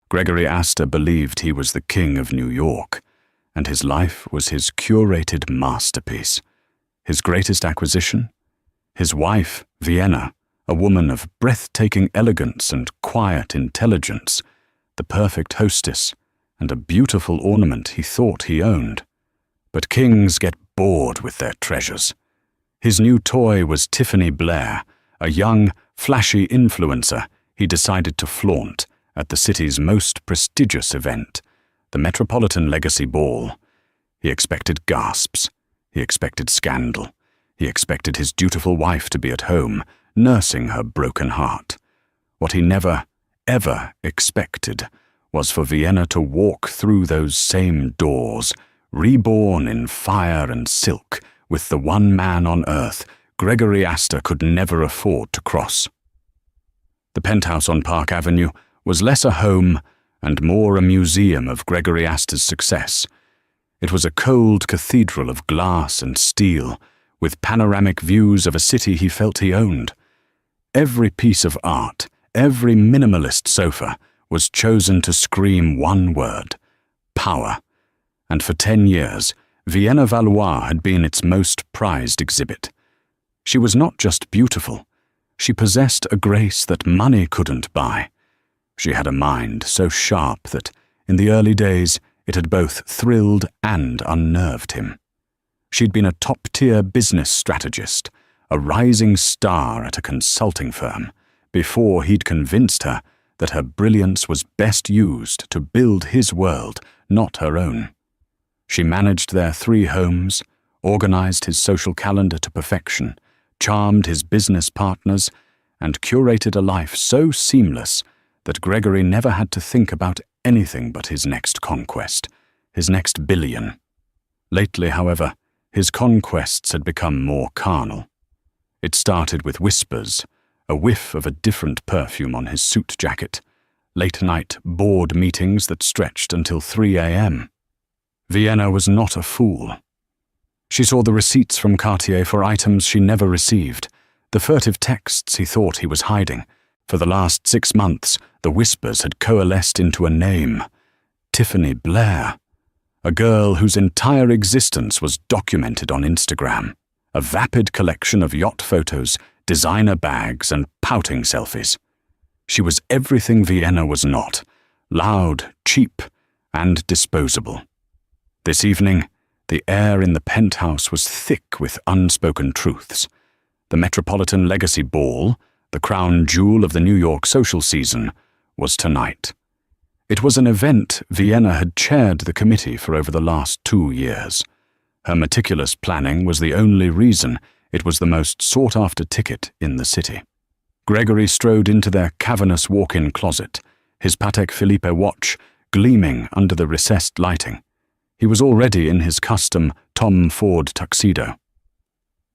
Gregory Astor believed he was the king of New York, and his life was his curated masterpiece. His greatest acquisition? His wife, Vienna, a woman of breathtaking elegance and quiet intelligence, the perfect hostess, and a beautiful ornament he thought he owned. But kings get bored with their treasures. His new toy was Tiffany Blair, a young, flashy influencer he decided to flaunt at the city's most prestigious event, the Metropolitan Legacy Ball. He expected gasps. He expected scandal. He expected his dutiful wife to be at home, nursing her broken heart. What he never, ever expected was for Vienna to walk through those same doors, reborn in fire and silk, with the one man on earth Gregory Astor could never afford to cross. The penthouse on Park Avenue was less a home and more a museum of Gregory Astor's success. It was a cold cathedral of glass and steel, with panoramic views of a city he felt he owned. Every piece of art, every minimalist sofa, was chosen to scream one word: power. And for 10 years, Vienna Valois had been its most prized exhibit. She was not just beautiful. She possessed a grace that money couldn't buy. She had a mind so sharp that, in the early days, it had both thrilled and unnerved him. She'd been a top-tier business strategist, a rising star at a consulting firm, before he'd convinced her that her brilliance was best used to build his world, not her own. She managed their 3 homes, organized his social calendar to perfection, charmed his business partners, and curated a life so seamless that Gregory never had to think about anything but his next conquest, his next billion. Lately, however, his conquests had become more carnal. It started with whispers, a whiff of a different perfume on his suit jacket, late-night board meetings that stretched until 3 a.m. Vienna was not a fool. She saw the receipts from Cartier for items she never received, the furtive texts he thought he was hiding. For the last 6 months, the whispers had coalesced into a name: Tiffany Blair, a girl whose entire existence was documented on Instagram, a vapid collection of yacht photos, designer bags, and pouting selfies. She was everything Vienna was not: loud, cheap, and disposable. This evening, the air in the penthouse was thick with unspoken truths. The Metropolitan Legacy Ball, the crown jewel of the New York social season, was tonight. It was an event Vienna had chaired the committee for over the last 2 years. Her meticulous planning was the only reason it was the most sought-after ticket in the city. Gregory strode into their cavernous walk-in closet, his Patek Philippe watch gleaming under the recessed lighting. He was already in his custom Tom Ford tuxedo.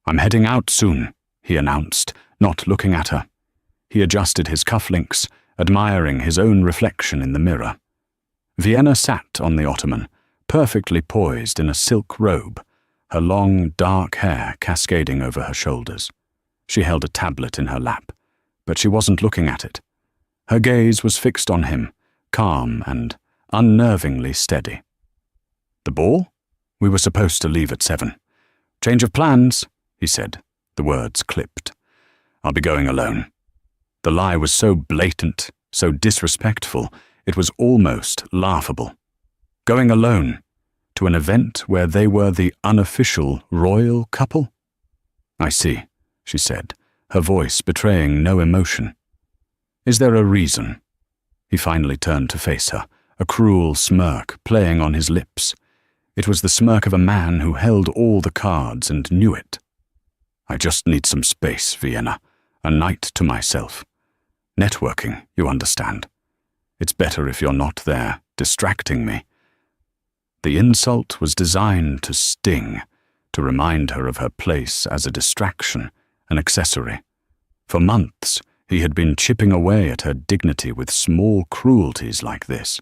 "I'm heading out soon," he announced, not looking at her. He adjusted his cufflinks, admiring his own reflection in the mirror. Vienna sat on the ottoman, perfectly poised in a silk robe, her long, dark hair cascading over her shoulders. She held a tablet in her lap, but she wasn't looking at it. Her gaze was fixed on him, calm and unnervingly steady. "The ball? We were supposed to leave at 7. Change of plans," he said, the words clipped. "I'll be going alone." The lie was so blatant, so disrespectful, it was almost laughable. Going alone to an event where they were the unofficial royal couple? "I see," she said, her voice betraying no emotion. "Is there a reason?" He finally turned to face her, a cruel smirk playing on his lips. It was the smirk of a man who held all the cards and knew it. "I just need some space, Vienna, a night to myself. Networking, you understand. It's better if you're not there, distracting me." The insult was designed to sting, to remind her of her place as a distraction, an accessory. For months, he had been chipping away at her dignity with small cruelties like this.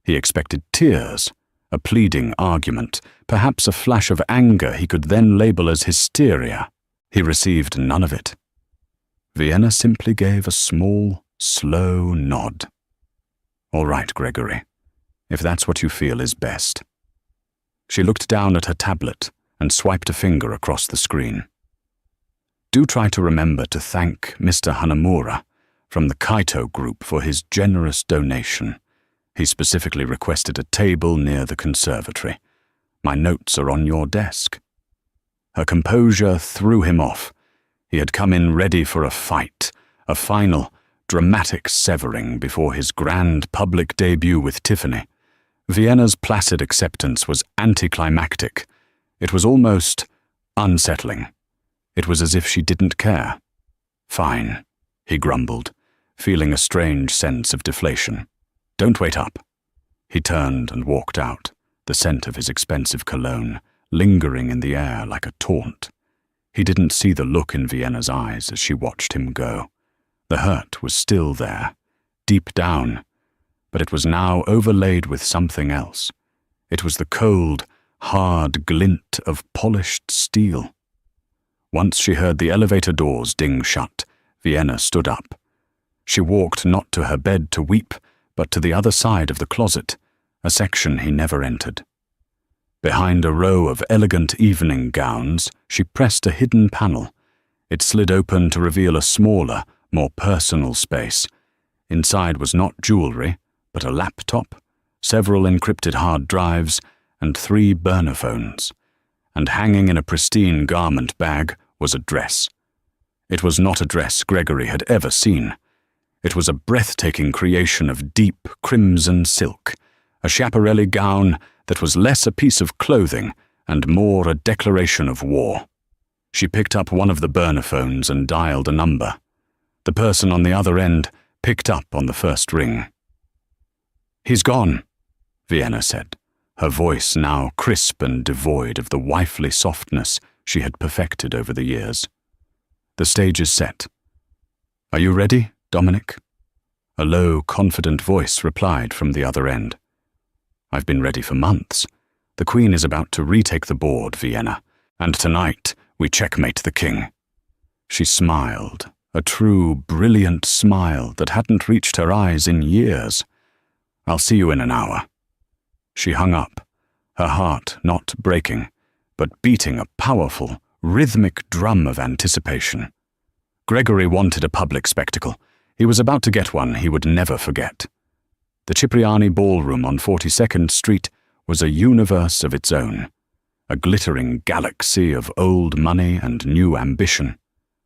He expected tears, a pleading argument, perhaps a flash of anger he could then label as hysteria. He received none of it. Vienna simply gave a small, slow nod. All right, Gregory, if that's what you feel is best. She looked down at her tablet and swiped a finger across the screen. Do try to remember to thank Mr. Hanamura from the Kaito Group for his generous donation. He specifically requested a table near the conservatory. My notes are on your desk. Her composure threw him off. He had come in ready for a fight, a final, dramatic severing before his grand public debut with Tiffany. Vienna's placid acceptance was anticlimactic. It was almost unsettling. It was as if she didn't care. Fine, he grumbled, feeling a strange sense of deflation. Don't wait up. He turned and walked out, the scent of his expensive cologne lingering in the air like a taunt. He didn't see the look in Vienna's eyes as she watched him go. The hurt was still there, deep down, but it was now overlaid with something else. It was the cold, hard glint of polished steel. Once she heard the elevator doors ding shut, Vienna stood up. She walked not to her bed to weep, but to the other side of the closet, a section he never entered. Behind a row of elegant evening gowns, she pressed a hidden panel. It slid open to reveal a smaller, more personal space. Inside was not jewelry, but a laptop, several encrypted hard drives, and 3 burner phones. And hanging in a pristine garment bag was a dress. It was not a dress Gregory had ever seen. It was a breathtaking creation of deep crimson silk, a Schiaparelli gown that was less a piece of clothing and more a declaration of war. She picked up one of the burner phones and dialed a number. The person on the other end picked up on the first ring. "He's gone," Vienna said, her voice now crisp and devoid of the wifely softness she had perfected over the years. "The stage is set. Are you ready, Dominic?" A low, confident voice replied from the other end. "I've been ready for months. The Queen is about to retake the board, Vienna, and tonight we checkmate the king." She smiled, a true, brilliant smile that hadn't reached her eyes in years. "I'll see you in an hour." She hung up, her heart not breaking, but beating a powerful, rhythmic drum of anticipation. Gregory wanted a public spectacle. He was about to get one he would never forget. The Cipriani Ballroom on 42nd Street was a universe of its own, a glittering galaxy of old money and new ambition.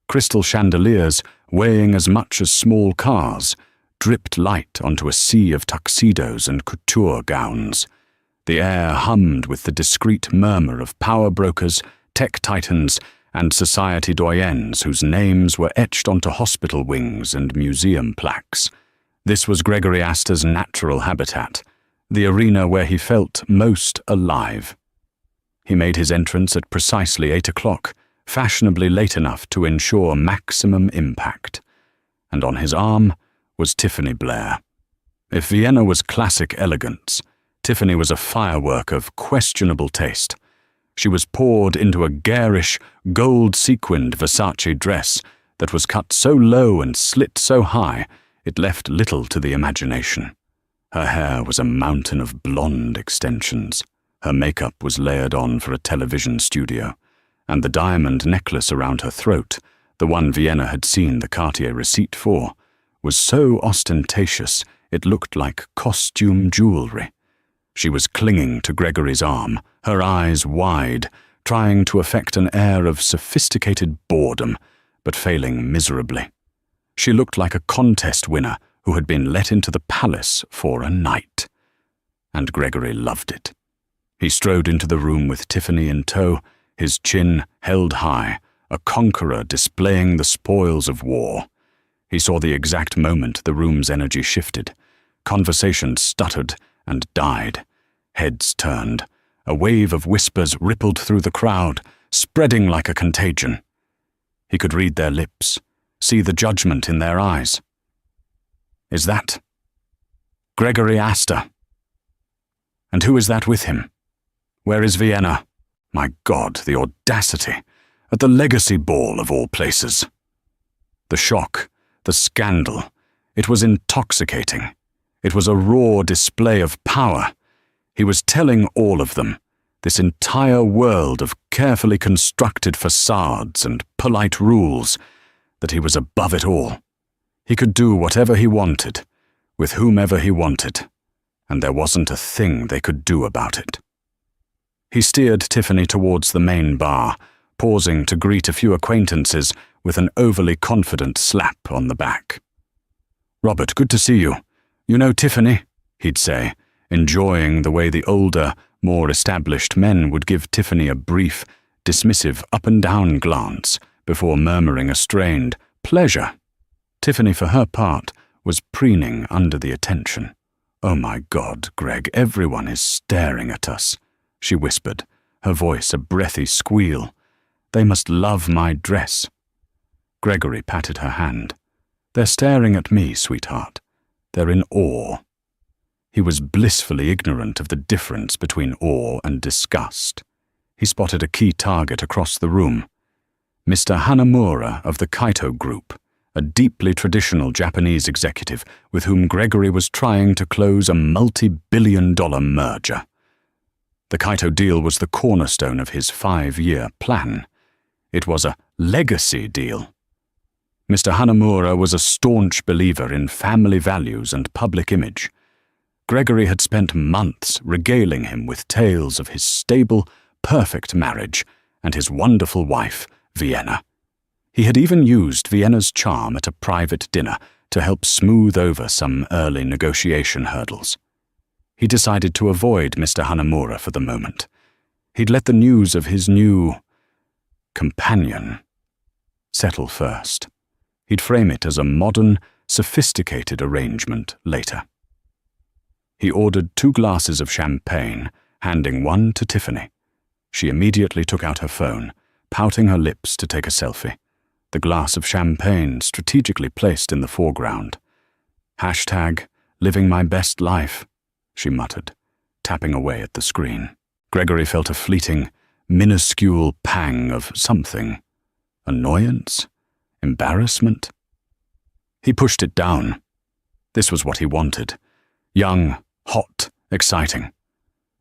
Crystal chandeliers, weighing as much as small cars, dripped light onto a sea of tuxedos and couture gowns. The air hummed with the discreet murmur of power brokers, tech titans, and society doyens whose names were etched onto hospital wings and museum plaques. This was Gregory Astor's natural habitat, the arena where he felt most alive. He made his entrance at precisely 8 o'clock, fashionably late enough to ensure maximum impact. And on his arm was Tiffany Blair. If Vienna was classic elegance, Tiffany was a firework of questionable taste. She was poured into a garish, gold-sequined Versace dress that was cut so low and slit so high it left little to the imagination. Her hair was a mountain of blonde extensions. Her makeup was layered on for a television studio, and the diamond necklace around her throat, the one Vienna had seen the Cartier receipt for, was so ostentatious it looked like costume jewelry. She was clinging to Gregory's arm, her eyes wide, trying to affect an air of sophisticated boredom, but failing miserably. She looked like a contest winner who had been let into the palace for a night. And Gregory loved it. He strode into the room with Tiffany in tow, his chin held high, a conqueror displaying the spoils of war. He saw the exact moment the room's energy shifted. Conversation stuttered and died. Heads turned. A wave of whispers rippled through the crowd, spreading like a contagion. He could read their lips, see the judgment in their eyes. "Is that Gregory Astor? And who is that with him? Where is Vienna? My God, the audacity! At the Legacy Ball of all places!" The shock, the scandal, it was intoxicating. It was a raw display of power. He was telling all of them, this entire world of carefully constructed facades and polite rules, that he was above it all. He could do whatever he wanted, with whomever he wanted, and there wasn't a thing they could do about it. He steered Tiffany towards the main bar, pausing to greet a few acquaintances with an overly confident slap on the back. "Robert, good to see you. You know Tiffany?" he'd say, enjoying the way the older, more established men would give Tiffany a brief, dismissive up-and-down glance before murmuring a strained pleasure. Tiffany, for her part, was preening under the attention. "Oh my God, Greg, everyone is staring at us," she whispered, her voice a breathy squeal. "They must love my dress." Gregory patted her hand. "They're staring at me, sweetheart. They're in awe." He was blissfully ignorant of the difference between awe and disgust. He spotted a key target across the room. Mr. Hanamura of the Kaito Group, a deeply traditional Japanese executive with whom Gregory was trying to close a multi-billion-dollar merger. The Kaito deal was the cornerstone of his 5-year plan. It was a legacy deal. Mr. Hanamura was a staunch believer in family values and public image. Gregory had spent months regaling him with tales of his stable, perfect marriage and his wonderful wife, Vienna. He had even used Vienna's charm at a private dinner to help smooth over some early negotiation hurdles. He decided to avoid Mr. Hanamura for the moment. He'd let the news of his new companion settle first. He'd frame it as a modern, sophisticated arrangement later. He ordered 2 glasses of champagne, handing one to Tiffany. She immediately took out her phone, pouting her lips to take a selfie, the glass of champagne strategically placed in the foreground. #living my best life, she muttered, tapping away at the screen. Gregory felt a fleeting, minuscule pang of something. Annoyance? Embarrassment? He pushed it down. This was what he wanted. Young, hot, exciting.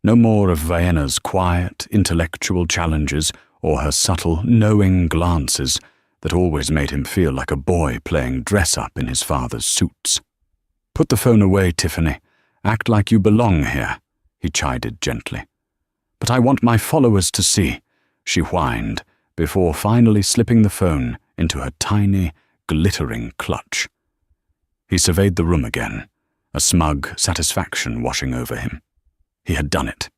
No more of Vienna's quiet, intellectual challenges or her subtle, knowing glances that always made him feel like a boy playing dress-up in his father's suits. "Put the phone away, Tiffany. Act like you belong here," he chided gently. "But I want my followers to see," she whined, before finally slipping the phone into her tiny, glittering clutch. He surveyed the room again, a smug satisfaction washing over him. He had done it.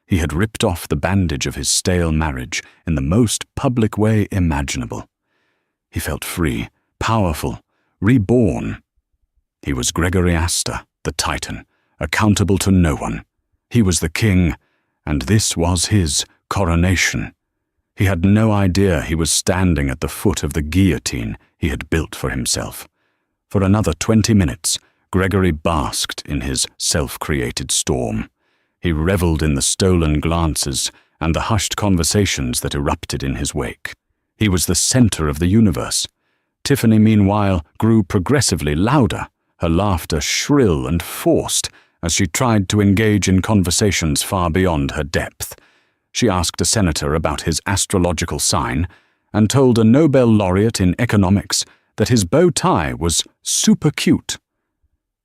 He had ripped off the bandage of his stale marriage in the most public way imaginable. He felt free, powerful, reborn. He was Gregory Astor, the Titan, accountable to no one. He was the king, and this was his coronation. He had no idea he was standing at the foot of the guillotine he had built for himself. For another 20 minutes, Gregory basked in his self-created storm. He reveled in the stolen glances and the hushed conversations that erupted in his wake. He was the center of the universe. Tiffany, meanwhile, grew progressively louder, her laughter shrill and forced as she tried to engage in conversations far beyond her depth. She asked a senator about his astrological sign and told a Nobel laureate in economics that his bow tie was super cute.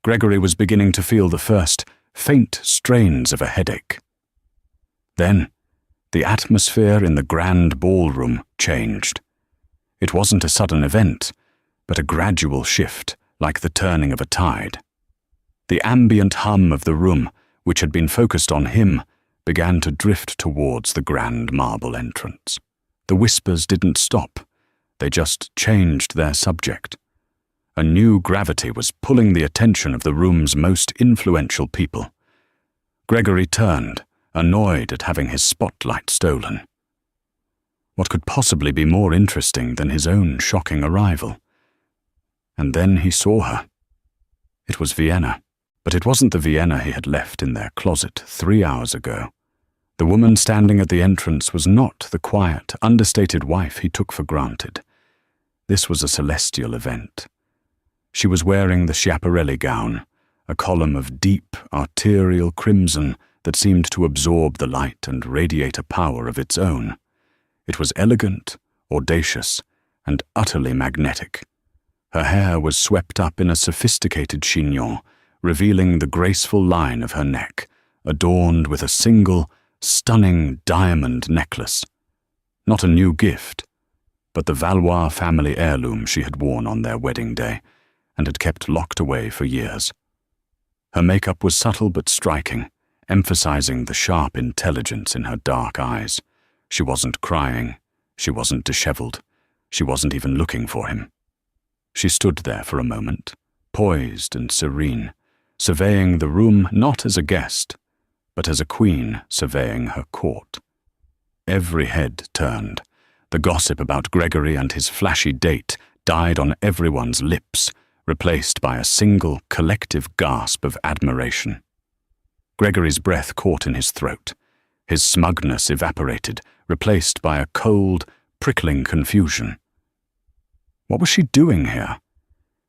Gregory was beginning to feel the first faint strains of a headache. Then, the atmosphere in the grand ballroom changed. It wasn't a sudden event, but a gradual shift, like the turning of a tide. The ambient hum of the room, which had been focused on him, began to drift towards the grand marble entrance. The whispers didn't stop. They just changed their subject. A new gravity was pulling the attention of the room's most influential people. Gregory turned, annoyed at having his spotlight stolen. What could possibly be more interesting than his own shocking arrival? And then he saw her. It was Vienna, but it wasn't the Vienna he had left in their closet 3 hours ago. The woman standing at the entrance was not the quiet, understated wife he took for granted. This was a celestial event. She was wearing the Schiaparelli gown, a column of deep, arterial crimson that seemed to absorb the light and radiate a power of its own. It was elegant, audacious, and utterly magnetic. Her hair was swept up in a sophisticated chignon, revealing the graceful line of her neck, adorned with a single, stunning diamond necklace. Not a new gift, but the Valois family heirloom she had worn on their wedding day and had kept locked away for years. Her makeup was subtle but striking, emphasizing the sharp intelligence in her dark eyes. She wasn't crying, she wasn't disheveled, she wasn't even looking for him. She stood there for a moment, poised and serene, surveying the room not as a guest, but as a queen surveying her court. Every head turned. The gossip about Gregory and his flashy date died on everyone's lips, replaced by a single collective gasp of admiration. Gregory's breath caught in his throat. His smugness evaporated, replaced by a cold, prickling confusion. What was she doing here?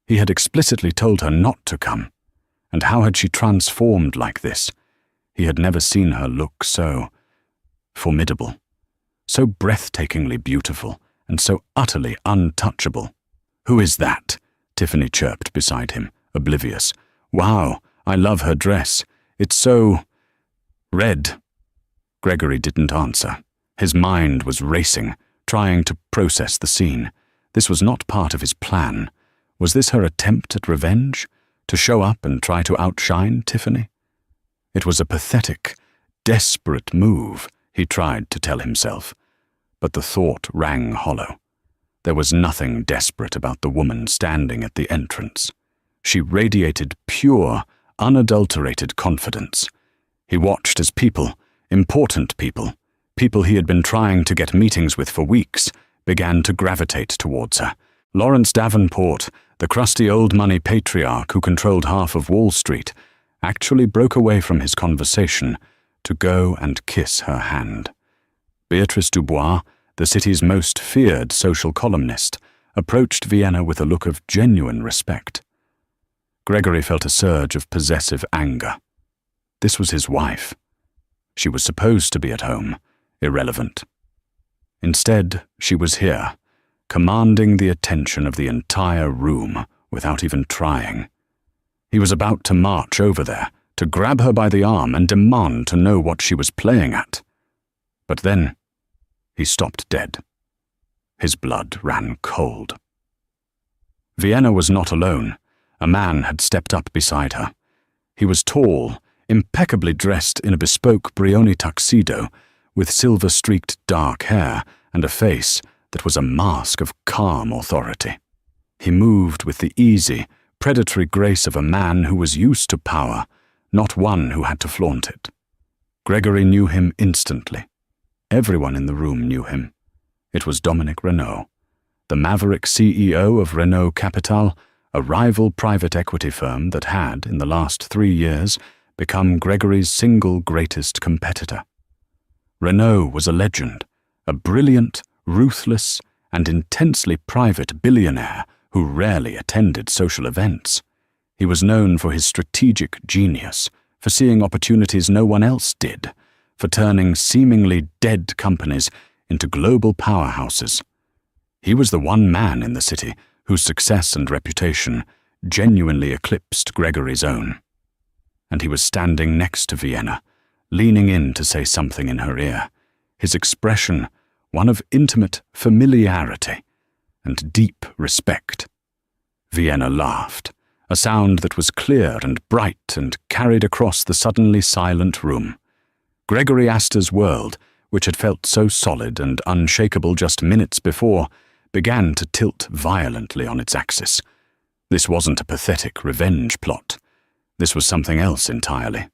He had explicitly told her not to come. And how had she transformed like this? He had never seen her look so formidable, so breathtakingly beautiful, and so utterly untouchable. "Who is that?" Tiffany chirped beside him, oblivious. "Wow, I love her dress. It's so red." Gregory didn't answer. His mind was racing, trying to process the scene. This was not part of his plan. Was this her attempt at revenge? To show up and try to outshine Tiffany? It was a pathetic, desperate move, he tried to tell himself. But the thought rang hollow. There was nothing desperate about the woman standing at the entrance. She radiated pure, unadulterated confidence. He watched as people, important people, people he had been trying to get meetings with for weeks, began to gravitate towards her. Lawrence Davenport, the crusty old money patriarch who controlled half of Wall Street, actually broke away from his conversation to go and kiss her hand. Beatrice Dubois, the city's most feared social columnist, approached Vienna with a look of genuine respect. Gregory felt a surge of possessive anger. This was his wife. She was supposed to be at home, irrelevant. Instead, she was here, commanding the attention of the entire room without even trying. He was about to march over there, to grab her by the arm and demand to know what she was playing at. But then, he stopped dead. His blood ran cold. Vienna was not alone. A man had stepped up beside her. He was tall, impeccably dressed in a bespoke Brioni tuxedo, with silver-streaked dark hair and a face that was a mask of calm authority. He moved with the easy, predatory grace of a man who was used to power, not one who had to flaunt it. Gregory knew him instantly. Everyone in the room knew him. It was Dominic Renault, the maverick CEO of Renault Capital, a rival private equity firm that had, in the last 3 years, become Gregory's single greatest competitor. Renault was a legend, a brilliant, ruthless, and intensely private billionaire who rarely attended social events. He was known for his strategic genius, for seeing opportunities no one else did, for turning seemingly dead companies into global powerhouses. He was the one man in the city whose success and reputation genuinely eclipsed Gregory's own. And he was standing next to Vienna, leaning in to say something in her ear, his expression one of intimate familiarity and deep respect. Vienna laughed, a sound that was clear and bright and carried across the suddenly silent room. Gregory Astor's world, which had felt so solid and unshakable just minutes before, began to tilt violently on its axis. This wasn't a pathetic revenge plot. This was something else entirely,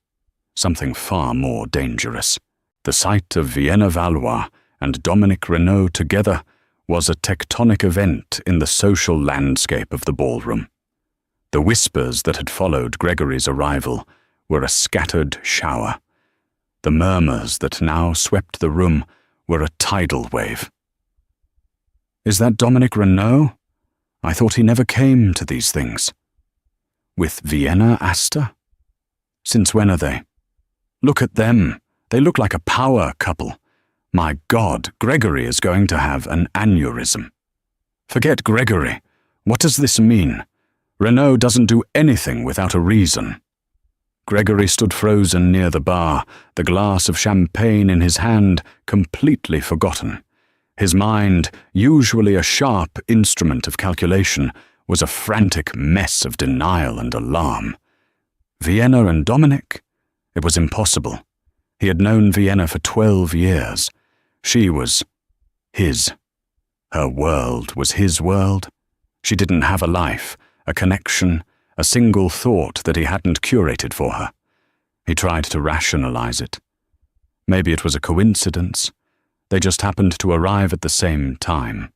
something far more dangerous. The sight of Vienna Valois and Dominic Renault together was a tectonic event in the social landscape of the ballroom. The whispers that had followed Gregory's arrival were a scattered shower. The murmurs that now swept the room were a tidal wave. "Is that Dominic Renault? I thought he never came to these things." With Vienna, Asta? Since when are they? Look at them. They look like a power couple. My God, Gregory is going to have an aneurysm. Forget Gregory. What does this mean? Renaud doesn't do anything without a reason. Gregory stood frozen near the bar, the glass of champagne in his hand, completely forgotten. His mind, usually a sharp instrument of calculation, was a frantic mess of denial and alarm. Vienna and Dominic? It was impossible. He had known Vienna for 12 years. She was his. Her world was his world. She didn't have a life, a connection, a single thought that he hadn't curated for her. He tried to rationalize it. Maybe it was a coincidence. They just happened to arrive at the same time.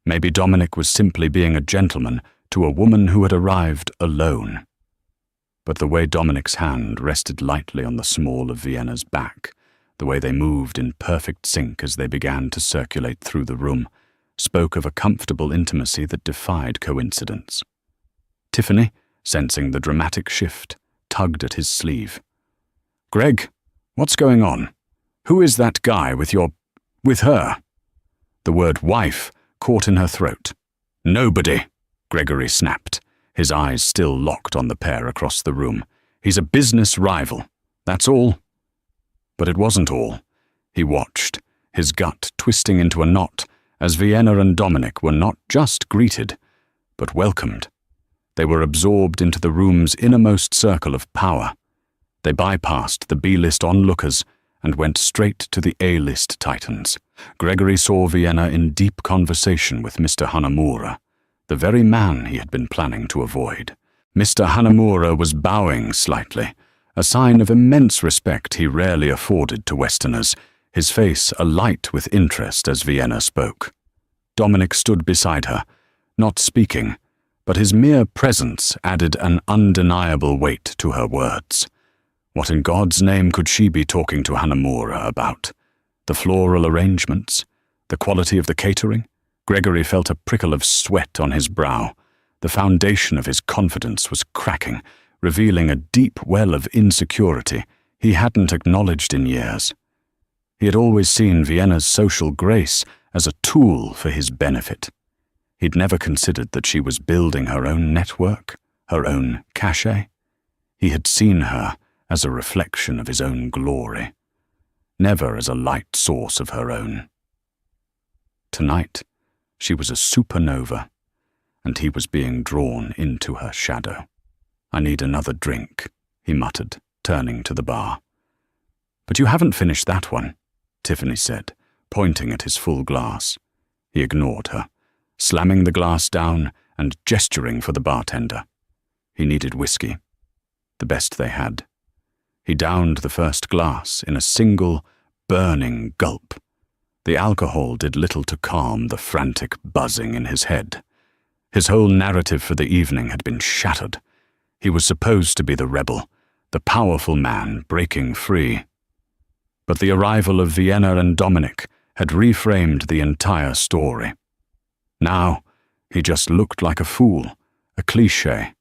Maybe Dominic was simply being a gentleman to a woman who had arrived alone. But the way Dominic's hand rested lightly on the small of Vienna's back, the way they moved in perfect sync as they began to circulate through the room, spoke of a comfortable intimacy that defied coincidence. Tiffany, sensing the dramatic shift, tugged at his sleeve. "Greg, what's going on? Who is that guy with her?" The word wife caught in her throat. "Nobody," Gregory snapped, his eyes still locked on the pair across the room. "He's a business rival. That's all." But it wasn't all. He watched, his gut twisting into a knot, as Vienna and Dominic were not just greeted, but welcomed. They were absorbed into the room's innermost circle of power. They bypassed the B-list onlookers and went straight to the A-list titans. Gregory saw Vienna in deep conversation with Mr. Hanamura, the very man he had been planning to avoid. Mr. Hanamura was bowing slightly, a sign of immense respect he rarely afforded to Westerners, his face alight with interest as Vienna spoke. Dominic stood beside her, not speaking, but his mere presence added an undeniable weight to her words. What in God's name could she be talking to Hanamura about? The floral arrangements? The quality of the catering? Gregory felt a prickle of sweat on his brow. The foundation of his confidence was cracking, revealing a deep well of insecurity he hadn't acknowledged in years. He had always seen Vienna's social grace as a tool for his benefit. He'd never considered that she was building her own network, her own cachet. He had seen her as a reflection of his own glory, never as a light source of her own. Tonight, she was a supernova, and he was being drawn into her shadow. "I need another drink," he muttered, turning to the bar. "But you haven't finished that one," Tiffany said, pointing at his full glass. He ignored her, slamming the glass down and gesturing for the bartender. He needed whiskey, the best they had. He downed the first glass in a single, burning gulp. The alcohol did little to calm the frantic buzzing in his head. His whole narrative for the evening had been shattered. He was supposed to be the rebel, the powerful man breaking free. But the arrival of Vienna and Dominic had reframed the entire story. Now, he just looked like a fool, a cliché,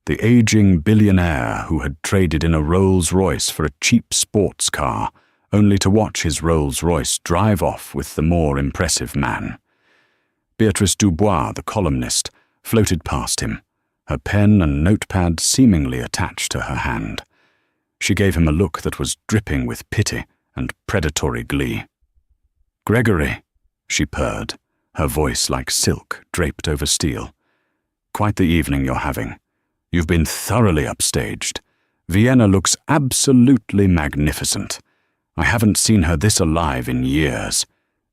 the aging billionaire who had traded in a Rolls-Royce for a cheap sports car, only to watch his Rolls-Royce drive off with the more impressive man. Beatrice Dubois, the columnist, floated past him, her pen and notepad seemingly attached to her hand. She gave him a look that was dripping with pity and predatory glee. "Gregory," she purred, her voice like silk draped over steel. "Quite the evening you're having. You've been thoroughly upstaged. Vienna looks absolutely magnificent. I haven't seen her this alive in years.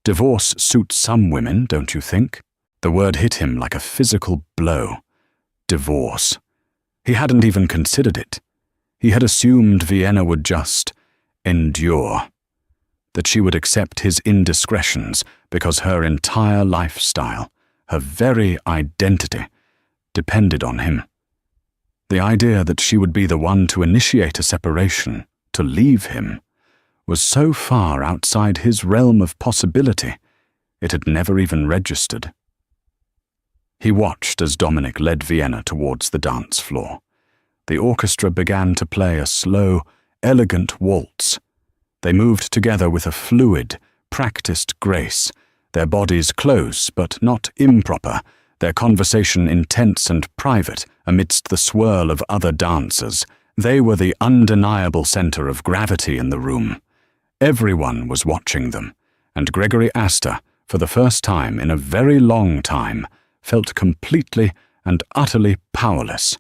Divorce suits some women, don't you think?" The word hit him like a physical blow. Divorce. He hadn't even considered it. He had assumed Vienna would just endure, that she would accept his indiscretions because her entire lifestyle, her very identity, depended on him. The idea that she would be the one to initiate a separation, to leave him, was so far outside his realm of possibility, it had never even registered. He watched as Dominic led Vienna towards the dance floor, The orchestra began to play a slow, elegant waltz. They moved together with a fluid, practiced grace, their bodies close but not improper, their conversation intense and private amidst the swirl of other dancers. They were the undeniable center of gravity in the room. Everyone was watching them, and Gregory Astor, for the first time in a very long time, felt completely and utterly powerless.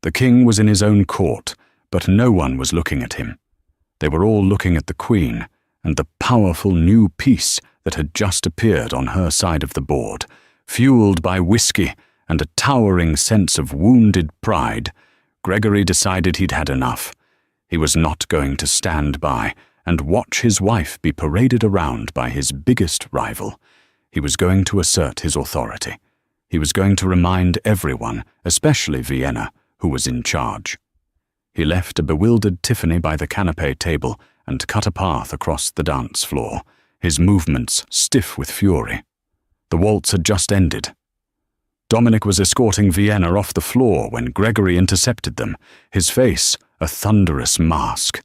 The king was in his own court, but no one was looking at him. They were all looking at the queen and the powerful new piece that had just appeared on her side of the board. Fueled by whiskey and a towering sense of wounded pride, Gregory decided he'd had enough. He was not going to stand by and watch his wife be paraded around by his biggest rival. He was going to assert his authority. He was going to remind everyone, especially Vienna, who was in charge. He left a bewildered Tiffany by the canapé table and cut a path across the dance floor, his movements stiff with fury. The waltz had just ended. Dominic was escorting Vienna off the floor when Gregory intercepted them, his face a thunderous mask.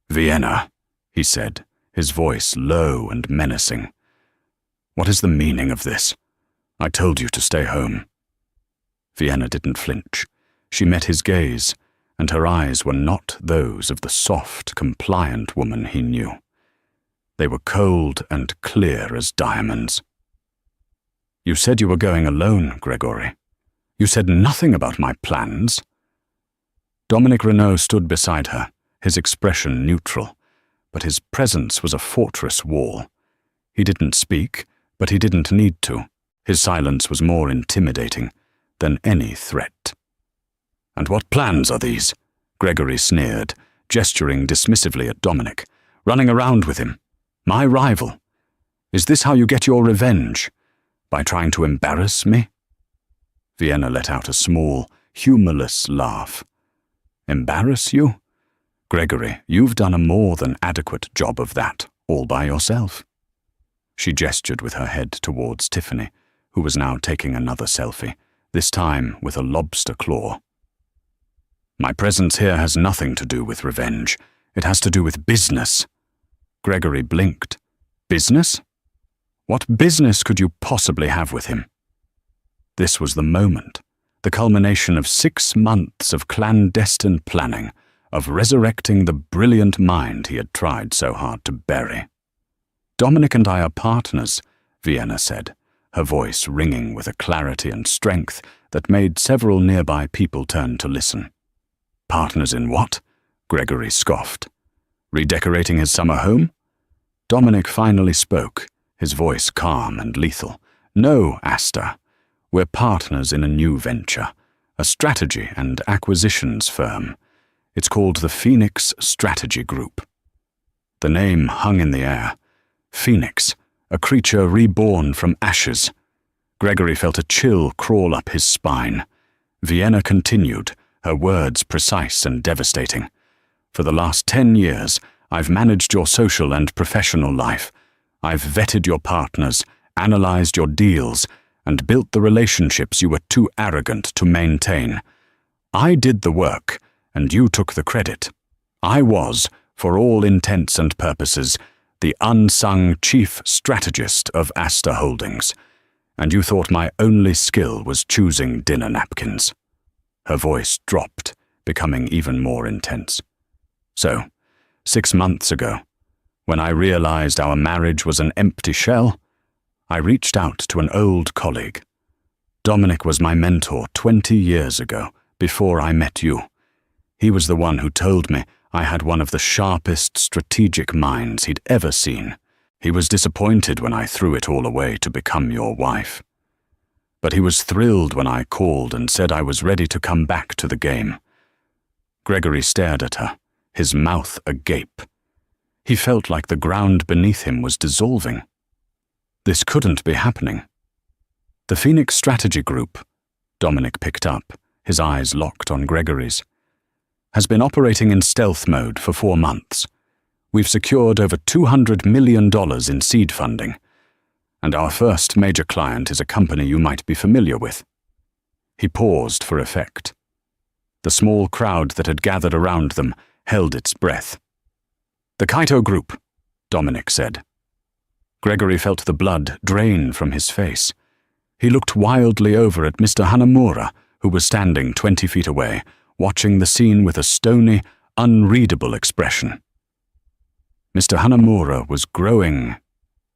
"Vienna," he said, his voice low and menacing. "What is the meaning of this? I told you to stay home." Vienna didn't flinch. She met his gaze, and her eyes were not those of the soft, compliant woman he knew. They were cold and clear as diamonds. "You said you were going alone, Gregory. You said nothing about my plans." Dominic Renaud stood beside her, his expression neutral, but his presence was a fortress wall. He didn't speak, but he didn't need to. His silence was more intimidating than any threat. "And what plans are these?" Gregory sneered, gesturing dismissively at Dominic. "Running around with him? My rival? Is this how you get your revenge? By trying to embarrass me?" Vienna let out a small, humorless laugh. "Embarrass you? Gregory, you've done a more than adequate job of that, all by yourself." She gestured with her head towards Tiffany, who was now taking another selfie, this time with a lobster claw. "My presence here has nothing to do with revenge. It has to do with business." Gregory blinked. "Business? What business could you possibly have with him?" This was the moment, the culmination of 6 months of clandestine planning, of resurrecting the brilliant mind he had tried so hard to bury. "Dominic and I are partners," Vienna said, her voice ringing with a clarity and strength that made several nearby people turn to listen. "Partners in what?" Gregory scoffed. "Redecorating his summer home?" Dominic finally spoke, his voice calm and lethal. "No, Astor. We're partners in a new venture, a strategy and acquisitions firm. It's called the Phoenix Strategy Group." The name hung in the air. Phoenix, a creature reborn from ashes. Gregory felt a chill crawl up his spine. Vienna continued, her words precise and devastating. "For the last 10 years, I've managed your social and professional life. I've vetted your partners, analyzed your deals, and built the relationships you were too arrogant to maintain. I did the work, and you took the credit. I was, for all intents and purposes, the unsung chief strategist of Astor Holdings, and you thought my only skill was choosing dinner napkins." Her voice dropped, becoming even more intense. "So, 6 months ago, when I realized our marriage was an empty shell, I reached out to an old colleague. Dominic was my mentor 20 years ago, before I met you. He was the one who told me I had one of the sharpest strategic minds he'd ever seen. He was disappointed when I threw it all away to become your wife. But he was thrilled when I called and said I was ready to come back to the game." Gregory stared at her, his mouth agape. He felt like the ground beneath him was dissolving. This couldn't be happening. "The Phoenix Strategy Group," Dominic picked up, his eyes locked on Gregory's, "has been operating in stealth mode for 4 months. We've secured over $200 million in seed funding, and our first major client is a company you might be familiar with." He paused for effect. The small crowd that had gathered around them held its breath. "The Kaito Group," Dominic said. Gregory felt the blood drain from his face. He looked wildly over at Mr. Hanamura, who was standing 20 feet away, watching the scene with a stony, unreadable expression. Mr. Hanamura was growing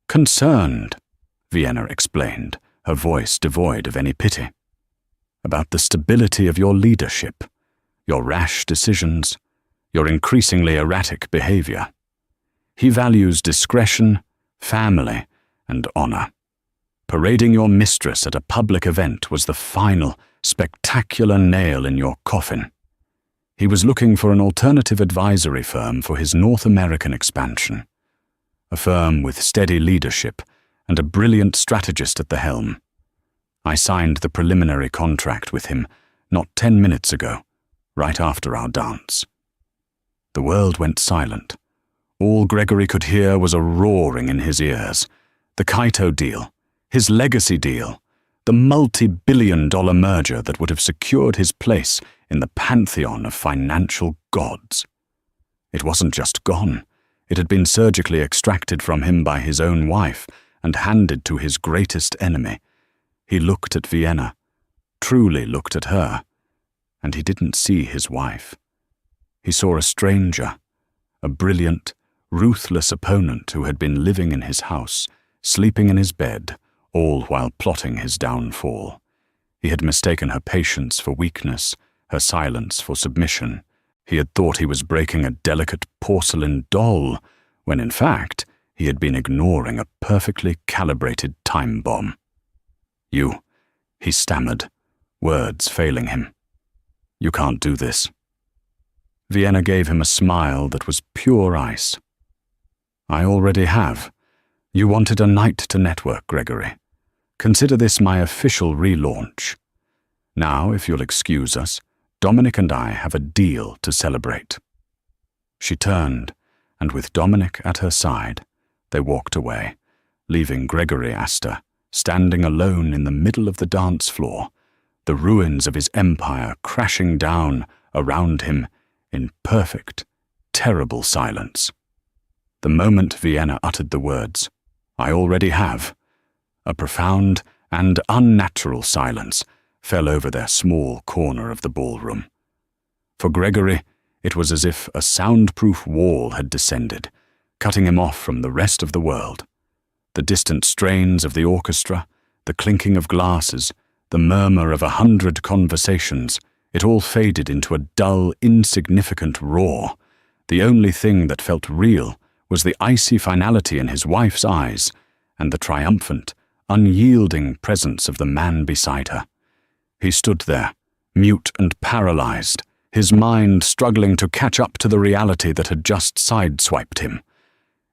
concerned, Vienna explained, her voice devoid of any pity. "About the stability of your leadership, your rash decisions, your increasingly erratic behavior. He values discretion, family, and honor. Parading your mistress at a public event was the final, spectacular nail in your coffin. He was looking for an alternative advisory firm for his North American expansion. A firm with steady leadership and a brilliant strategist at the helm. I signed the preliminary contract with him not 10 minutes ago, right after our dance." The world went silent. All Gregory could hear was a roaring in his ears. The Kaito deal, his legacy deal, the multi-billion-dollar merger that would have secured his place in the pantheon of financial gods. It wasn't just gone. It had been surgically extracted from him by his own wife and handed to his greatest enemy. He looked at Vienna, truly looked at her, and he didn't see his wife. He saw a stranger, a brilliant, ruthless opponent who had been living in his house, sleeping in his bed, all while plotting his downfall. He had mistaken her patience for weakness, her silence for submission. He had thought he was breaking a delicate porcelain doll, when in fact he had been ignoring a perfectly calibrated time bomb. "You," he stammered, words failing him. "You can't do this." Vienna gave him a smile that was pure ice. "I already have. You wanted a night to network, Gregory. Consider this my official relaunch. Now, if you'll excuse us, Dominic and I have a deal to celebrate." She turned, and with Dominic at her side, they walked away, leaving Gregory Astor standing alone in the middle of the dance floor, the ruins of his empire crashing down around him in perfect, terrible silence. The moment Vienna uttered the words, "I already have," a profound and unnatural silence fell over their small corner of the ballroom. For Gregory, it was as if a soundproof wall had descended, cutting him off from the rest of the world. The distant strains of the orchestra, the clinking of glasses, the murmur of 100 conversations, it all faded into a dull, insignificant roar. The only thing that felt real was the icy finality in his wife's eyes and the triumphant, unyielding presence of the man beside her. He stood there, mute and paralyzed, his mind struggling to catch up to the reality that had just sideswiped him.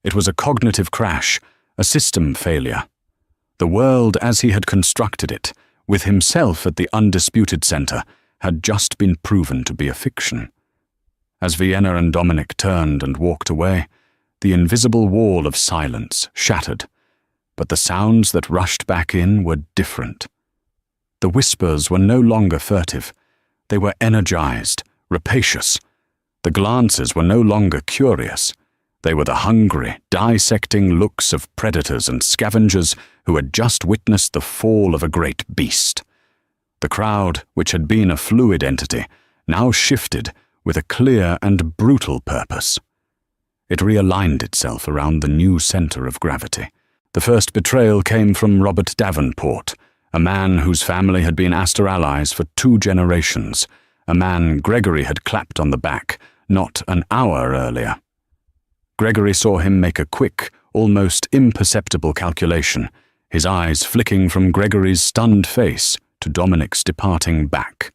It was a cognitive crash, a system failure. The world as he had constructed it, with himself at the undisputed center, had just been proven to be a fiction. As Vienna and Dominic turned and walked away, the invisible wall of silence shattered, but the sounds that rushed back in were different. The whispers were no longer furtive. They were energized, rapacious. The glances were no longer curious. They were the hungry, dissecting looks of predators and scavengers who had just witnessed the fall of a great beast. The crowd, which had been a fluid entity, now shifted with a clear and brutal purpose. It realigned itself around the new center of gravity. The first betrayal came from Robert Davenport, a man whose family had been Astor allies for 2 generations, a man Gregory had clapped on the back not an hour earlier. Gregory saw him make a quick, almost imperceptible calculation, his eyes flicking from Gregory's stunned face to Dominic's departing back.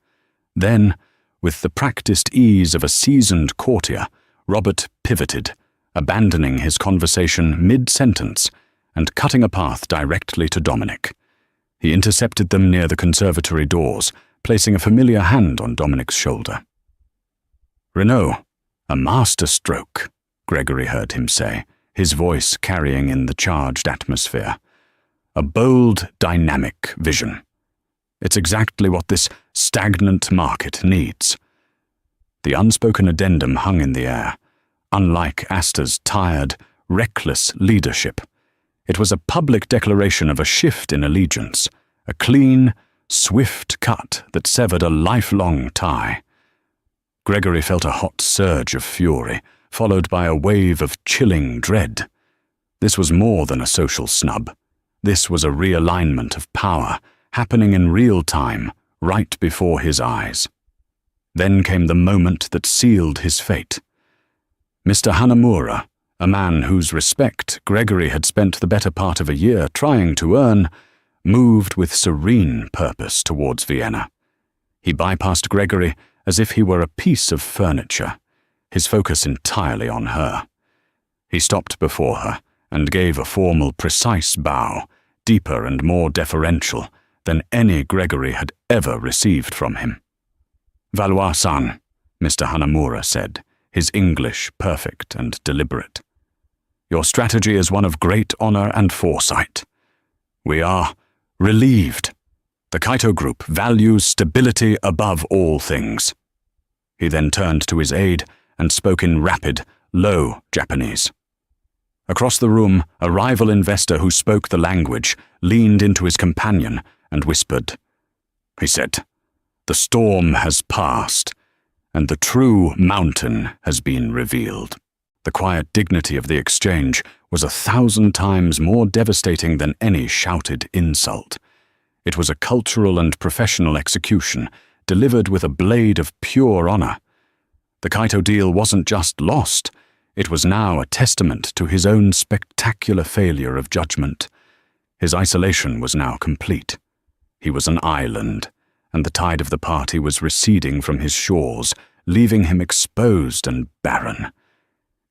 Then, with the practiced ease of a seasoned courtier, Robert pivoted, abandoning his conversation mid-sentence and cutting a path directly to Dominic. He intercepted them near the conservatory doors, placing a familiar hand on Dominic's shoulder. "Renaud, a master stroke," Gregory heard him say, his voice carrying in the charged atmosphere. "A bold, dynamic vision. It's exactly what this stagnant market needs. The unspoken addendum hung in the air, unlike Asta's tired, reckless leadership. It was a public declaration of a shift in allegiance, a clean, swift cut that severed a lifelong tie. Gregory felt a hot surge of fury, followed by a wave of chilling dread. This was more than a social snub. This was a realignment of power, happening in real time, right before his eyes. Then came the moment that sealed his fate. Mr. Hanamura, a man whose respect Gregory had spent the better part of a year trying to earn, moved with serene purpose towards Vienna. He bypassed Gregory as if he were a piece of furniture, his focus entirely on her. He stopped before her and gave a formal, precise bow, deeper and more deferential than any Gregory had ever received from him. "Valois-san," Mr. Hanamura said, his English perfect and deliberate. "Your strategy is one of great honor and foresight. We are relieved. The Kaito Group values stability above all things." He then turned to his aide and spoke in rapid, low Japanese. Across the room, a rival investor who spoke the language leaned into his companion and whispered. He said, "The storm has passed, and the true mountain has been revealed." The quiet dignity of the exchange was 1,000 times more devastating than any shouted insult. It was a cultural and professional execution, delivered with a blade of pure honor. The Kaito deal wasn't just lost, it was now a testament to his own spectacular failure of judgment. His isolation was now complete. He was an island, and the tide of the party was receding from his shores, leaving him exposed and barren.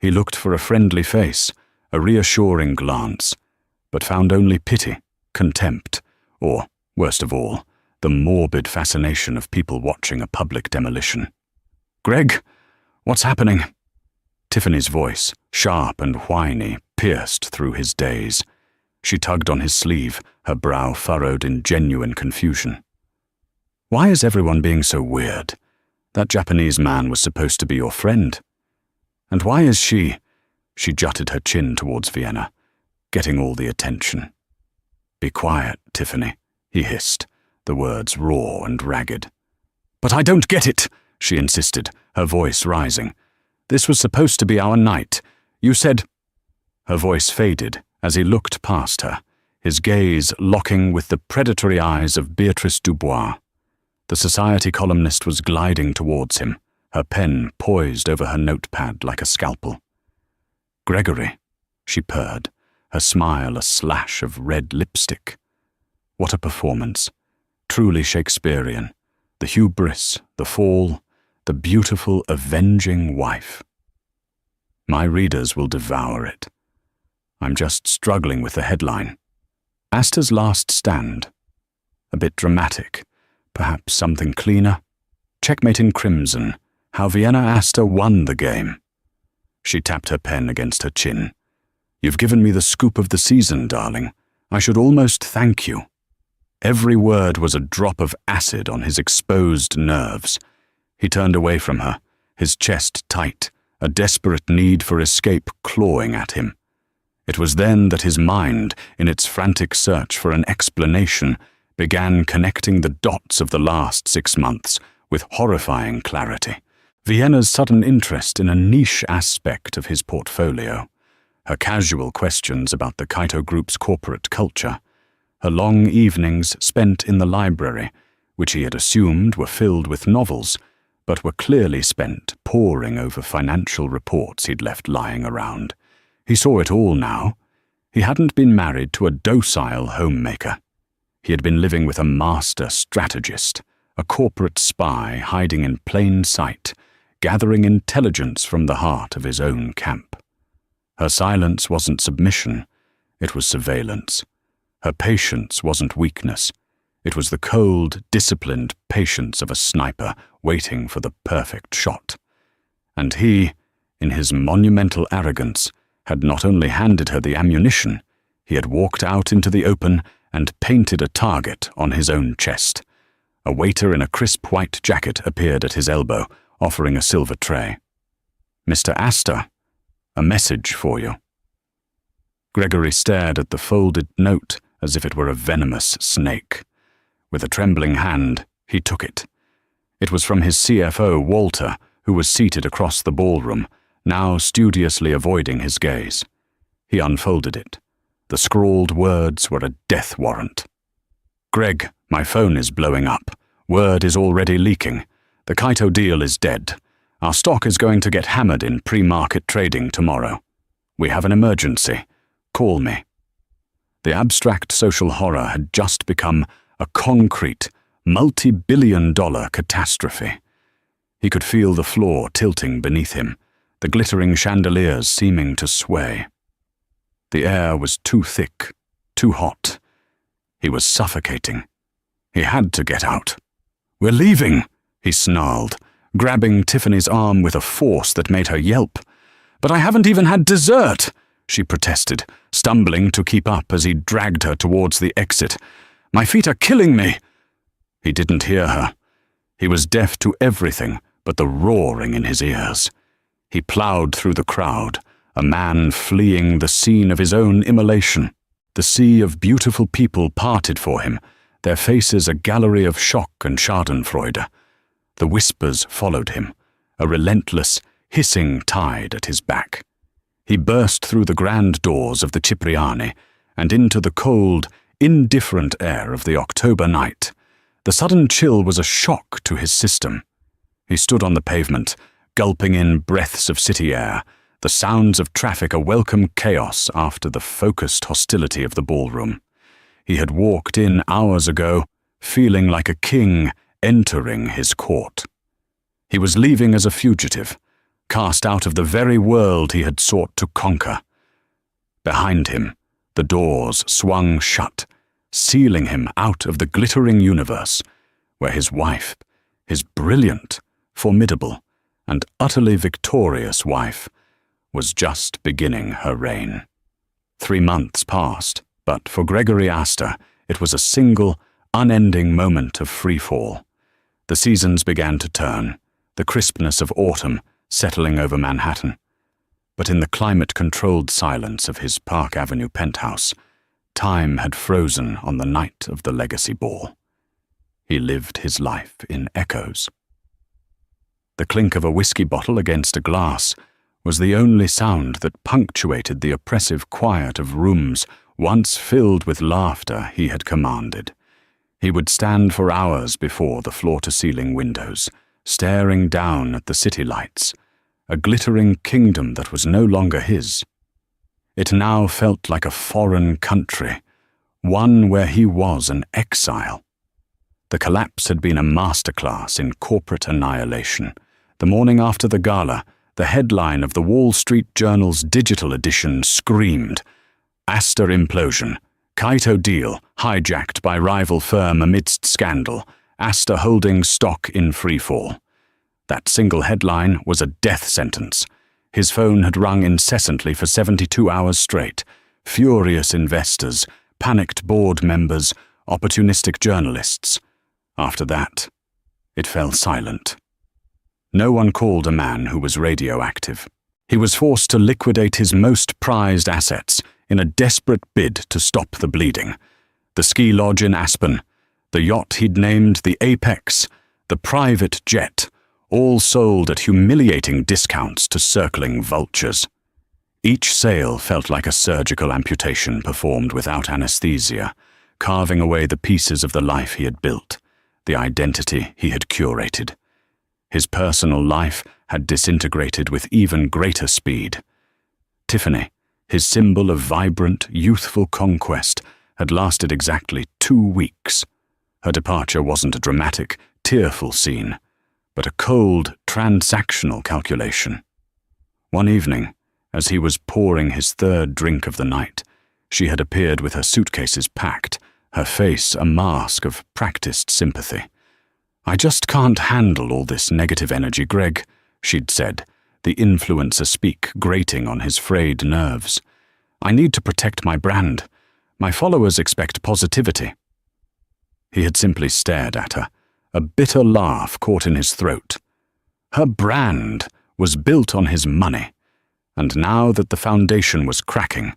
He looked for a friendly face, a reassuring glance, but found only pity, contempt, or, worst of all, the morbid fascination of people watching a public demolition. "Greg, what's happening?" Tiffany's voice, sharp and whiny, pierced through his daze. She tugged on his sleeve, her brow furrowed in genuine confusion. "Why is everyone being so weird? That Japanese man was supposed to be your friend. And why is she jutted her chin towards Vienna, getting all the attention?" "Be quiet, Tiffany," he hissed, the words raw and ragged. "But I don't get it," she insisted, her voice rising. "This was supposed to be our night. You said—" Her voice faded as he looked past her, his gaze locking with the predatory eyes of Beatrice Dubois. The society columnist was gliding towards him, her pen poised over her notepad like a scalpel. "Gregory," she purred, her smile a slash of red lipstick. What a performance. Truly Shakespearean. The hubris, the fall, the beautiful avenging wife. My readers will devour it. I'm just struggling with the headline. Asta's Last Stand. A bit dramatic. Perhaps something cleaner. Checkmate in crimson. How Vienna Asta won the game. She tapped her pen against her chin. "You've given me the scoop of the season, darling. I should almost thank you." Every word was a drop of acid on his exposed nerves. He turned away from her, his chest tight, a desperate need for escape clawing at him. It was then that his mind, in its frantic search for an explanation, began connecting the dots of the last 6 months with horrifying clarity. Vienna's sudden interest in a niche aspect of his portfolio, her casual questions about the Kaito Group's corporate culture, her long evenings spent in the library, which he had assumed were filled with novels, but were clearly spent poring over financial reports he'd left lying around. He saw it all now. He hadn't been married to a docile homemaker. He had been living with a master strategist, a corporate spy hiding in plain sight, gathering intelligence from the heart of his own camp. Her silence wasn't submission, it was surveillance. Her patience wasn't weakness. It was the cold, disciplined patience of a sniper waiting for the perfect shot. And he, in his monumental arrogance, had not only handed her the ammunition, he had walked out into the open and painted a target on his own chest. A waiter in a crisp white jacket appeared at his elbow, offering a silver tray. "Mr. Astor, a message for you." Gregory stared at the folded note as if it were a venomous snake. With a trembling hand, he took it. It was from his CFO, Walter, who was seated across the ballroom, now studiously avoiding his gaze. He unfolded it. The scrawled words were a death warrant. "Greg, my phone is blowing up. Word is already leaking. The Kaito deal is dead. Our stock is going to get hammered in pre-market trading tomorrow. We have an emergency. Call me." The abstract social horror had just become a concrete, multi-billion-dollar catastrophe. He could feel the floor tilting beneath him, the glittering chandeliers seeming to sway. The air was too thick, too hot. He was suffocating. He had to get out. "We're leaving," he snarled, grabbing Tiffany's arm with a force that made her yelp. "But I haven't even had dessert," she protested, stumbling to keep up as he dragged her towards the exit. "My feet are killing me." He didn't hear her. He was deaf to everything but the roaring in his ears. He plowed through the crowd, a man fleeing the scene of his own immolation. The sea of beautiful people parted for him, their faces a gallery of shock and schadenfreude. The whispers followed him, a relentless, hissing tide at his back. He burst through the grand doors of the Cipriani and into the cold, indifferent air of the October night. The sudden chill was a shock to his system. He stood on the pavement, gulping in breaths of city air, the sounds of traffic a welcome chaos after the focused hostility of the ballroom. He had walked in hours ago, feeling like a king entering his court. He was leaving as a fugitive, cast out of the very world he had sought to conquer. Behind him, the doors swung shut, sealing him out of the glittering universe, where his wife, his brilliant, formidable, and utterly victorious wife, was just beginning her reign. 3 months passed, but for Gregory Astor, it was a single, unending moment of free fall. The seasons began to turn, the crispness of autumn settling over Manhattan. But in the climate-controlled silence of his Park Avenue penthouse, time had frozen on the night of the Legacy Ball. He lived his life in echoes. The clink of a whiskey bottle against a glass was the only sound that punctuated the oppressive quiet of rooms once filled with laughter he had commanded. He would stand for hours before the floor-to-ceiling windows, staring down at the city lights, a glittering kingdom that was no longer his. It now felt like a foreign country, one where he was an exile. The collapse had been a masterclass in corporate annihilation. The morning after the gala, the headline of the Wall Street Journal's digital edition screamed, "Astor implosion, Kaito deal hijacked by rival firm amidst scandal, Astor holding stock in freefall." That single headline was a death sentence. His phone had rung incessantly for 72 hours straight. Furious investors, panicked board members, opportunistic journalists. After that, it fell silent. No one called a man who was radioactive. He was forced to liquidate his most prized assets in a desperate bid to stop the bleeding. The ski lodge in Aspen, the yacht he'd named the Apex, the private jet, all sold at humiliating discounts to circling vultures. Each sale felt like a surgical amputation performed without anesthesia, carving away the pieces of the life he had built, the identity he had curated. His personal life had disintegrated with even greater speed. Tiffany, his symbol of vibrant, youthful conquest, had lasted exactly 2 weeks. Her departure wasn't a dramatic, tearful scene, but a cold, transactional calculation. One evening, as he was pouring his 3rd drink of the night, she had appeared with her suitcases packed, her face a mask of practiced sympathy. "I just can't handle all this negative energy, Greg," she'd said, the influencer speak grating on his frayed nerves. "I need to protect my brand. My followers expect positivity." He had simply stared at her, a bitter laugh caught in his throat. Her brand was built on his money, and now that the foundation was cracking,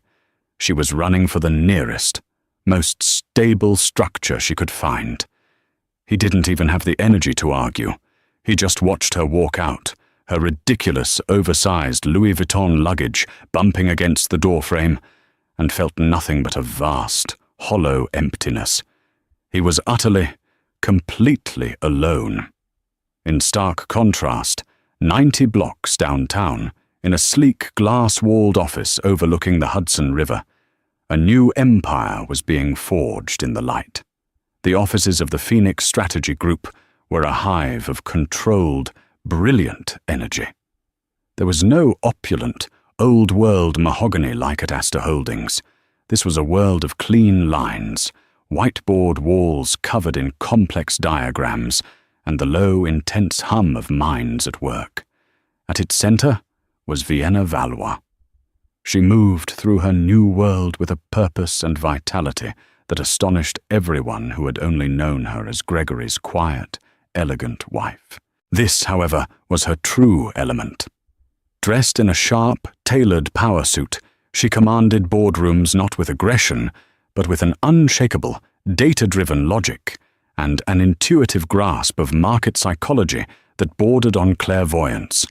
she was running for the nearest, most stable structure she could find. He didn't even have the energy to argue. He just watched her walk out, her ridiculous, oversized Louis Vuitton luggage bumping against the doorframe, and felt nothing but a vast, hollow emptiness. He was utterly, completely alone. In stark contrast, 90 blocks downtown, in a sleek glass-walled office overlooking the Hudson River, a new empire was being forged in the light. The offices of the Phoenix Strategy Group were a hive of controlled, brilliant energy. There was no opulent, old-world mahogany like at Astor Holdings. This was a world of clean lines, whiteboard walls covered in complex diagrams, and the low, intense hum of minds at work. At its center was Vienna Valois. She moved through her new world with a purpose and vitality that astonished everyone who had only known her as Gregory's quiet, elegant wife. This, however, was her true element. Dressed in a sharp, tailored power suit, she commanded boardrooms not with aggression, but with an unshakable, data-driven logic and an intuitive grasp of market psychology that bordered on clairvoyance.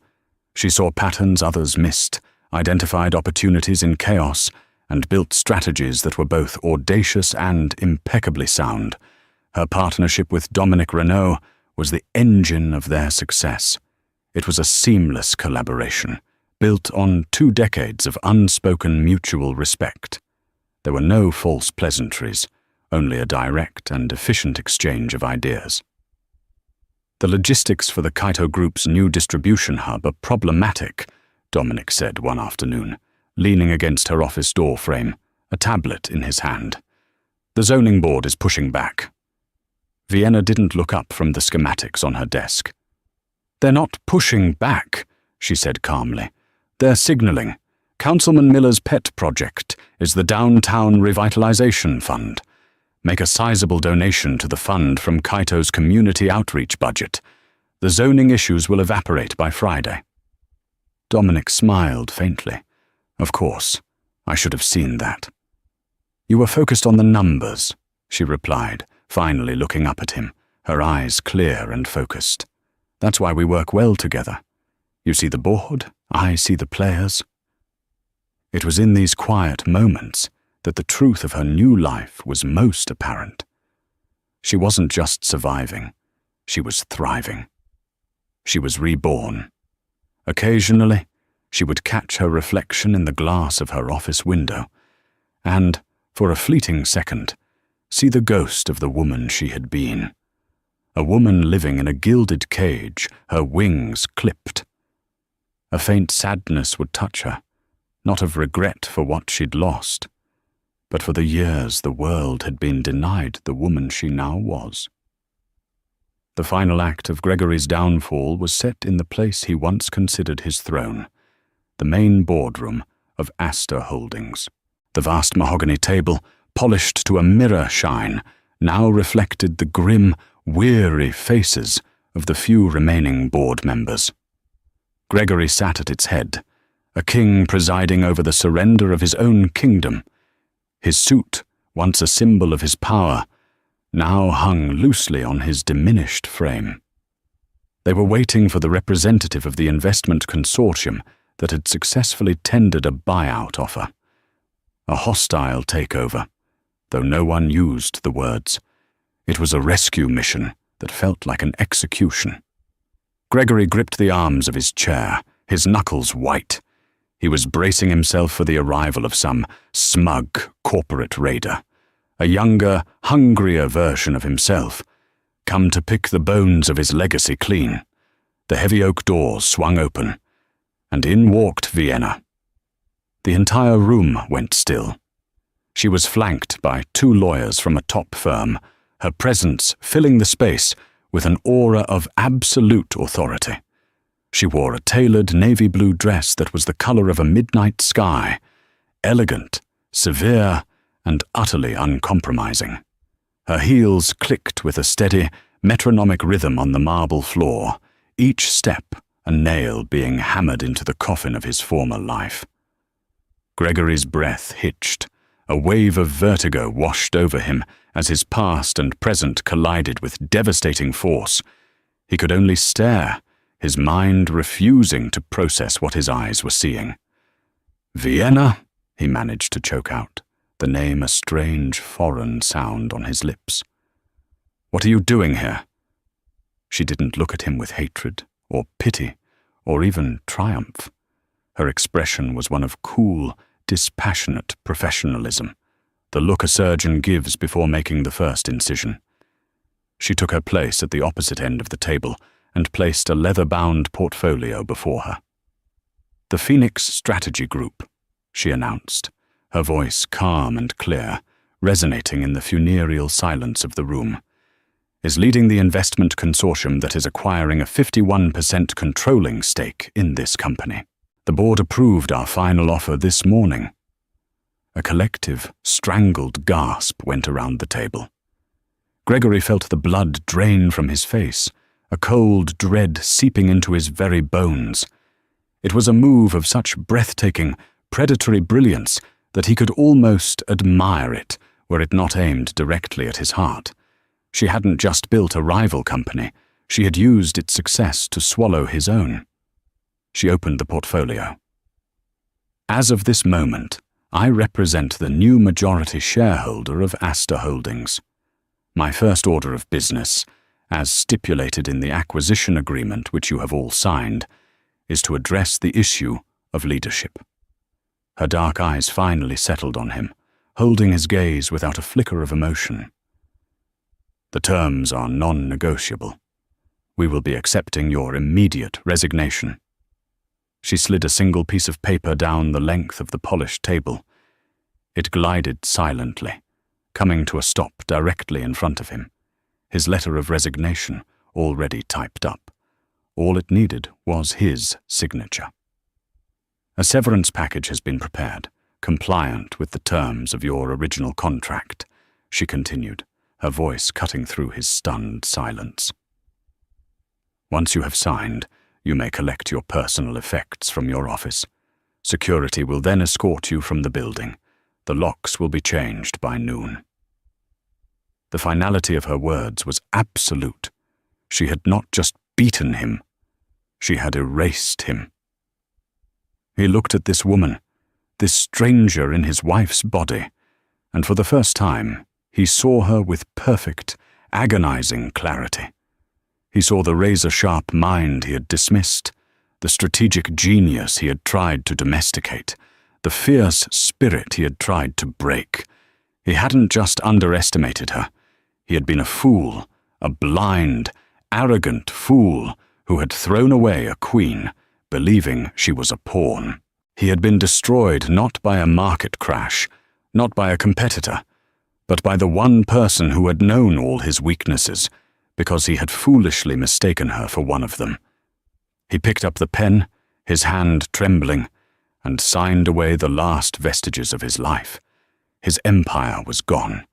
She saw patterns others missed, identified opportunities in chaos, and built strategies that were both audacious and impeccably sound. Her partnership with Dominic Renault was the engine of their success. It was a seamless collaboration, built on 2 decades of unspoken mutual respect. There were no false pleasantries, only a direct and efficient exchange of ideas. The logistics for the Kaito Group's new distribution hub are problematic, Dominic said one afternoon, leaning against her office door frame, a tablet in his hand. The zoning board is pushing back. Vienna didn't look up from the schematics on her desk. They're not pushing back, she said calmly. They're signaling. Councilman Miller's pet project is the Downtown Revitalization Fund. Make a sizable donation to the fund from Kaito's community outreach budget. The zoning issues will evaporate by Friday. Dominic smiled faintly. Of course, I should have seen that. You were focused on the numbers, she replied, finally looking up at him, her eyes clear and focused. That's why we work well together. You see the board, I see the players. It was in these quiet moments that the truth of her new life was most apparent. She wasn't just surviving, she was thriving. She was reborn. Occasionally, she would catch her reflection in the glass of her office window, and, for a fleeting second, see the ghost of the woman she had been. A woman living in a gilded cage, her wings clipped. A faint sadness would touch her, not of regret for what she'd lost, but for the years the world had been denied the woman she now was. The final act of Gregory's downfall was set in the place he once considered his throne, the main boardroom of Astor Holdings. The vast mahogany table, polished to a mirror shine, now reflected the grim, weary faces of the few remaining board members. Gregory sat at its head, a king presiding over the surrender of his own kingdom. His suit, once a symbol of his power, now hung loosely on his diminished frame. They were waiting for the representative of the investment consortium that had successfully tendered a buyout offer. A hostile takeover, though no one used the words. It was a rescue mission that felt like an execution. Gregory gripped the arms of his chair, his knuckles white. He was bracing himself for the arrival of some smug corporate raider, a younger, hungrier version of himself, come to pick the bones of his legacy clean. The heavy oak doors swung open, and in walked Vienna. The entire room went still. She was flanked by 2 lawyers from a top firm, her presence filling the space with an aura of absolute authority. She wore a tailored navy blue dress that was the color of a midnight sky, elegant, severe, and utterly uncompromising. Her heels clicked with a steady, metronomic rhythm on the marble floor, each step a nail being hammered into the coffin of his former life. Gregory's breath hitched. A wave of vertigo washed over him as his past and present collided with devastating force. He could only stare, his mind refusing to process what his eyes were seeing. "Vienna?" he managed to choke out, the name a strange, foreign sound on his lips. "What are you doing here?" She didn't look at him with hatred, or pity, or even triumph. Her expression was one of cool, dispassionate professionalism, the look a surgeon gives before making the first incision. She took her place at the opposite end of the table and placed a leather-bound portfolio before her. "The Phoenix Strategy Group," she announced, her voice calm and clear, resonating in the funereal silence of the room, "is leading the investment consortium that is acquiring a 51% controlling stake in this company. The board approved our final offer this morning." A collective, strangled gasp went around the table. Gregory felt the blood drain from his face, a cold dread seeping into his very bones. It was a move of such breathtaking, predatory brilliance that he could almost admire it were it not aimed directly at his heart. She hadn't just built a rival company, she had used its success to swallow his own. She opened the portfolio. "As of this moment, I represent the new majority shareholder of Astor Holdings. My first order of business, as stipulated in the acquisition agreement which you have all signed, is to address the issue of leadership." Her dark eyes finally settled on him, holding his gaze without a flicker of emotion. "The terms are non-negotiable. We will be accepting your immediate resignation." She slid a single piece of paper down the length of the polished table. It glided silently, coming to a stop directly in front of him, his letter of resignation already typed up. All it needed was his signature. "A severance package has been prepared, compliant with the terms of your original contract," she continued, her voice cutting through his stunned silence. "Once you have signed, you may collect your personal effects from your office. Security will then escort you from the building. The locks will be changed by noon." The finality of her words was absolute. She had not just beaten him, she had erased him. He looked at this woman, this stranger in his wife's body, and for the first time, he saw her with perfect, agonizing clarity. He saw the razor-sharp mind he had dismissed, the strategic genius he had tried to domesticate, the fierce spirit he had tried to break. He hadn't just underestimated her. He had been a fool, a blind, arrogant fool who had thrown away a queen, believing she was a pawn. He had been destroyed not by a market crash, not by a competitor, but by the one person who had known all his weaknesses, because he had foolishly mistaken her for one of them. He picked up the pen, his hand trembling, and signed away the last vestiges of his life. His empire was gone.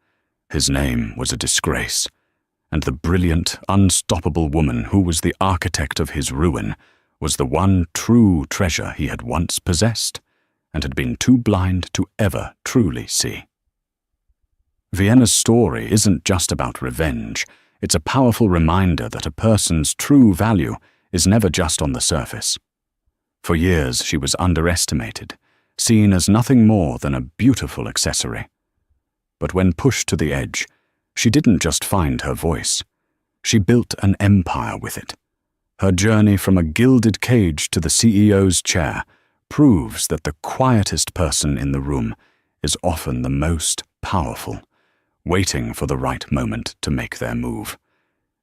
His name was a disgrace. And the brilliant, unstoppable woman who was the architect of his ruin was the one true treasure he had once possessed and had been too blind to ever truly see. Vienna's story isn't just about revenge. It's a powerful reminder that a person's true value is never just on the surface. For years she was underestimated, seen as nothing more than a beautiful accessory. But when pushed to the edge, she didn't just find her voice. She built an empire with it. Her journey from a gilded cage to the CEO's chair proves that the quietest person in the room is often the most powerful, waiting for the right moment to make their move.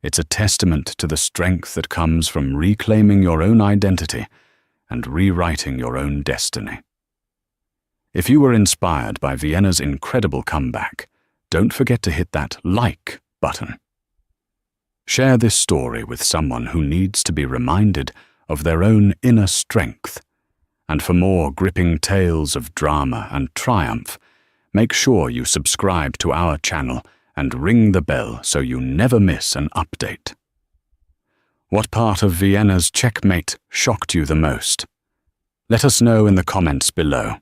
It's a testament to the strength that comes from reclaiming your own identity and rewriting your own destiny. If you were inspired by Vienna's incredible comeback, don't forget to hit that like button. Share this story with someone who needs to be reminded of their own inner strength. And for more gripping tales of drama and triumph, make sure you subscribe to our channel and ring the bell so you never miss an update. What part of Vienna's checkmate shocked you the most? Let us know in the comments below.